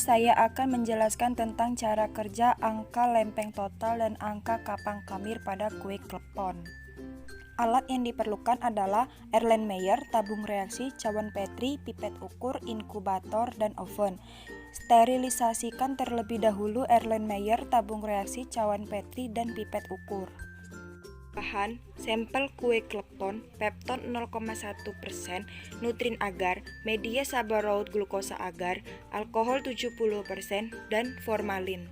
saya akan menjelaskan tentang cara kerja angka lempeng total dan angka kapang kamir pada kue klepon. Alat yang diperlukan adalah Erlenmeyer, tabung reaksi, cawan Petri, pipet ukur, inkubator, dan oven. Sterilisasikan terlebih dahulu Erlenmeyer, tabung reaksi, cawan Petri, dan pipet ukur. Bahan: sampel kue klepon, pepton 0,1%, nutrin agar, media sabarout glukosa agar, alkohol 70%, dan formalin.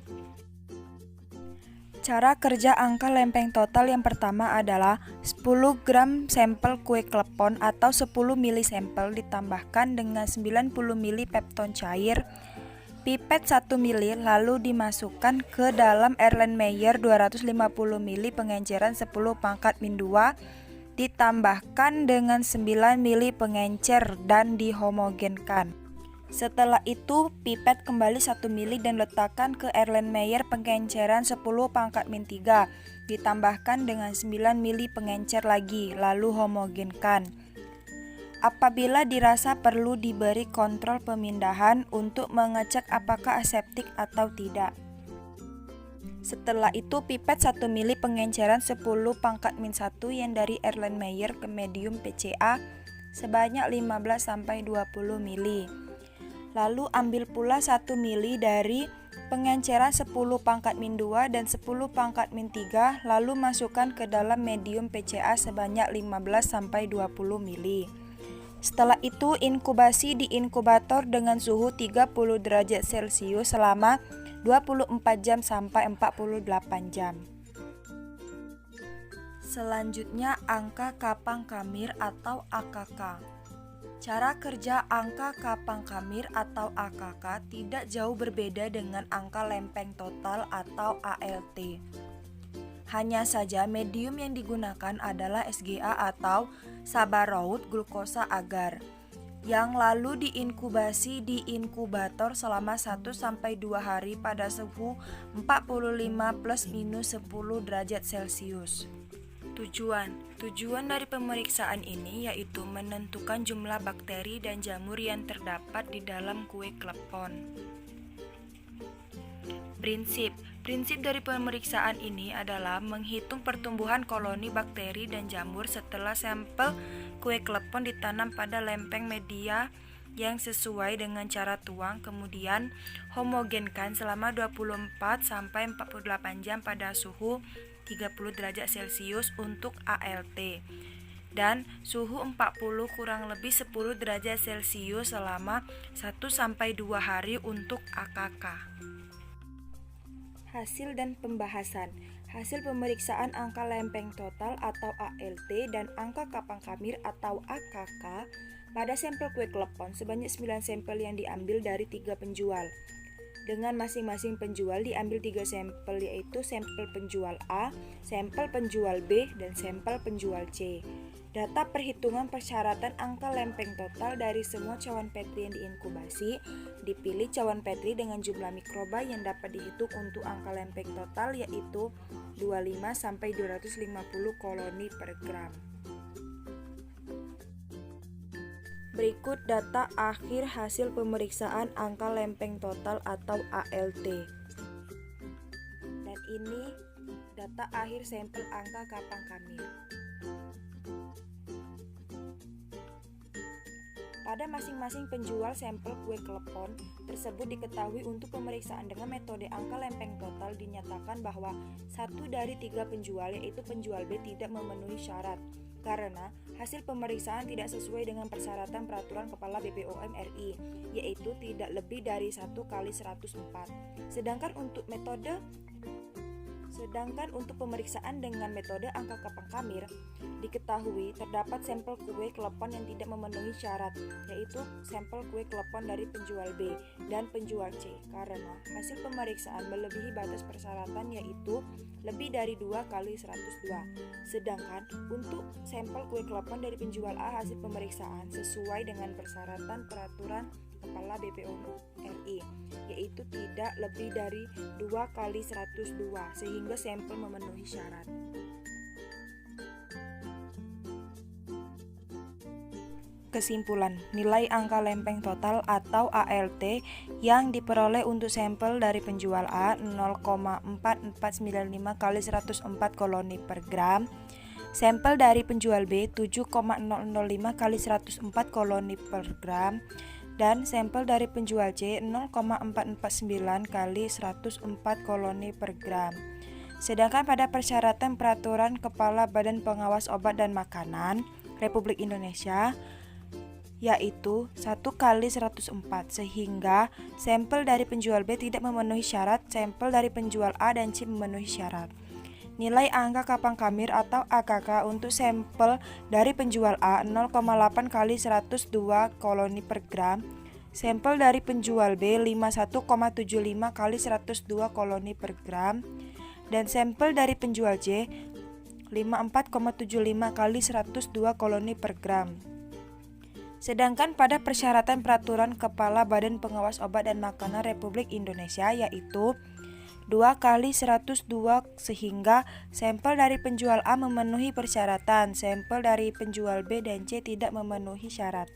Cara kerja angka lempeng total yang pertama adalah 10 gram sampel kue klepon atau 10 ml sampel ditambahkan dengan 90 ml pepton cair, pipet 1 ml lalu dimasukkan ke dalam Erlenmeyer 250 ml pengenceran 10 pangkat min 2 ditambahkan dengan 9 ml pengencer dan dihomogenkan. Setelah itu pipet kembali 1 ml dan letakkan ke Erlenmeyer pengenceran 10 pangkat min 3 ditambahkan dengan 9 ml pengencer lagi lalu homogenkan. Apabila dirasa perlu diberi kontrol pemindahan untuk mengecek apakah aseptik atau tidak. Setelah itu pipet 1 ml pengenceran 10 pangkat min 1 yang dari Erlenmeyer ke medium PCA sebanyak 15-20 ml. Lalu ambil pula 1 ml dari pengenceran 10 pangkat min 2 dan 10 pangkat min 3 lalu masukkan ke dalam medium PCA sebanyak 15-20 ml. Setelah itu inkubasi di inkubator dengan suhu 30 derajat Celcius selama 24 jam sampai 48 jam. Selanjutnya angka kapang kamir atau AKK. Cara kerja angka kapang kamir atau AKK tidak jauh berbeda dengan angka lempeng total atau ALT. Hanya saja medium yang digunakan adalah SGA atau sabarout glukosa agar, yang lalu diinkubasi di inkubator selama 1-2 hari pada suhu 45 ±10 derajat Celcius. Tujuan dari pemeriksaan ini yaitu menentukan jumlah bakteri dan jamur yang terdapat di dalam kue klepon. Prinsip dari pemeriksaan ini adalah menghitung pertumbuhan koloni bakteri dan jamur setelah sampel kue klepon ditanam pada lempeng media yang sesuai dengan cara tuang, kemudian homogenkan selama 24-48 jam pada suhu 30 derajat Celcius untuk ALT dan suhu 40 kurang lebih 10 derajat Celcius selama 1-2 hari untuk AKK. Hasil dan pembahasan. Hasil pemeriksaan angka lempeng total atau ALT dan angka kapang kamir atau AKK pada sampel kue klepon sebanyak 9 sampel yang diambil dari 3 penjual. Dengan masing-masing penjual diambil 3 sampel yaitu sampel penjual A, sampel penjual B, dan sampel penjual C. Data perhitungan persyaratan angka lempeng total dari semua cawan Petri yang diinkubasi. Dipilih cawan Petri dengan jumlah mikroba yang dapat dihitung untuk angka lempeng total yaitu 25-250 koloni per gram. Berikut data akhir hasil pemeriksaan angka lempeng total atau ALT. Dan ini data akhir sampel angka kapang kamir. Pada masing-masing penjual sampel kue klepon tersebut diketahui untuk pemeriksaan dengan metode angka lempeng total dinyatakan bahwa 1 dari 3 penjual yaitu penjual B tidak memenuhi syarat karena hasil pemeriksaan tidak sesuai dengan persyaratan peraturan Kepala BPOM RI yaitu tidak lebih dari 1 kali 104. Sedangkan untuk pemeriksaan dengan metode angka kapang kamir diketahui terdapat sampel kue klepon yang tidak memenuhi syarat yaitu sampel kue klepon dari penjual B dan penjual C karena hasil pemeriksaan melebihi batas persyaratan yaitu lebih dari 2 kali 102. Sedangkan untuk sampel kue klepon dari penjual A hasil pemeriksaan sesuai dengan persyaratan peraturan Kepala BPOM RI yaitu tidak lebih dari 2 kali 102 sehingga sampel memenuhi syarat. Kesimpulan, nilai angka lempeng total atau ALT yang diperoleh untuk sampel dari penjual A 0,4495 kali 104 koloni per gram, sampel dari penjual B 7,005 kali 104 koloni per gram, dan sampel dari penjual C 0,449 kali 104 koloni per gram. Sedangkan pada persyaratan peraturan Kepala Badan Pengawas Obat dan Makanan Republik Indonesia yaitu 1 kali 104, sehingga sampel dari penjual B tidak memenuhi syarat, sampel dari penjual A dan C memenuhi syarat. Nilai angka kapang kamir atau AKK untuk sampel dari penjual A 0,8 kali 102 koloni per gram, sampel dari penjual B 51,75 kali 102 koloni per gram, dan sampel dari penjual C 54,75 kali 102 koloni per gram. Sedangkan pada persyaratan peraturan Kepala Badan Pengawas Obat dan Makanan Republik Indonesia yaitu 2 kali 102, sehingga sampel dari penjual A memenuhi persyaratan, sampel dari penjual B dan C tidak memenuhi syarat.